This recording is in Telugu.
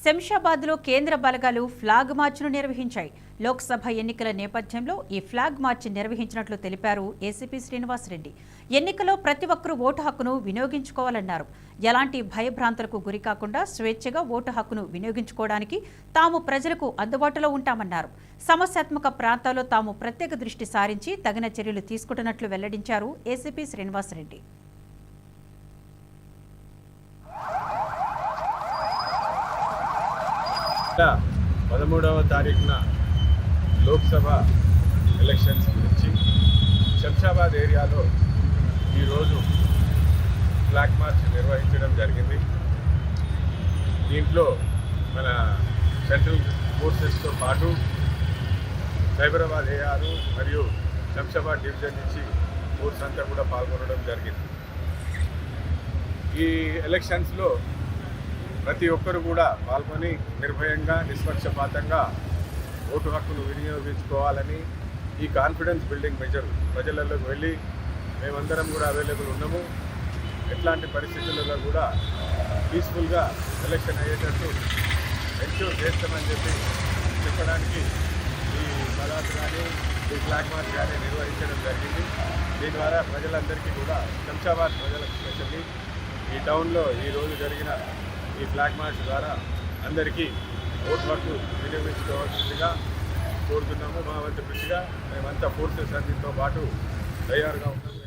శంషాబాద్లో కేంద్ర బలగాలు ఫ్లాగ్ మార్చ్ను నిర్వహించాయి. లోక్సభ ఎన్నికల నేపథ్యంలో ఈ ఫ్లాగ్ మార్చ్ నిర్వహించినట్లు తెలిపారు ఏసీపీ శ్రీనివాసరెడ్డి. ఎన్నికలో ప్రతి ఒక్కరూ ఓటు హక్కును వినియోగించుకోవాలన్నారు. ఎలాంటి భయభ్రాంతులకు గురికాకుండా స్వేచ్ఛగా ఓటు హక్కును వినియోగించుకోవడానికి తాము ప్రజలకు అందుబాటులో ఉంటామన్నారు. సమస్యాత్మక ప్రాంతాల్లో తాము ప్రత్యేక దృష్టి సారించి తగిన చర్యలు తీసుకుంటున్నట్లు వెల్లడించారు ఏసీపీ శ్రీనివాసరెడ్డి. 13వ తారీఖున లోక్సభ ఎలక్షన్స్ గురించి శంషాబాద్ ఏరియాలో ఈరోజు ఫ్లాగ్ మార్చ్ నిర్వహించడం జరిగింది. దీంట్లో మన సెంట్రల్ ఫోర్సెస్తో పాటు సైబరాబాద్ ఏఆర్ మరియు శంషాబాద్ డివిజన్ నుంచి ఫోర్స్ అంతా కూడా పాల్గొనడం జరిగింది. ఈ ఎలక్షన్స్లో ప్రతి ఒక్కరు కూడా పాల్గొని నిర్భయంగా నిష్పక్షపాతంగా ఓటు హక్కును వినియోగించుకోవాలని ఈ కాన్ఫిడెన్స్ బిల్డింగ్ మెజర్ ప్రజలలోకి వెళ్ళి మేమందరం కూడా అవైలబుల్ ఉన్నాము, ఎట్లాంటి పరిస్థితులలో కూడా పీస్ఫుల్గా ఎలక్షన్ అయ్యేటట్టు ఎన్ష్యూర్ చేస్తామని చెప్పడానికి ఈ పదార్థ కానీ ఈ ఫ్లాగ్ మార్చ్ కానీ నిర్వహించడం జరిగింది. దీని ద్వారా ప్రజలందరికీ కూడా శంషాబాద్ ప్రజలకు స్పెషల్లీ ఈ టౌన్లో ఈరోజు జరిగిన ఈ ఫ్లాగ్ మార్చ్ ద్వారా అందరికీ ఓటు హక్కు వినియోగించుకోవాల్సిందిగా కోరుతున్నాము. మా వంతు కృషిగా మేమంతా ఫోర్సెస్ అన్నింటితో పాటు తయారుగా ఉన్నాము.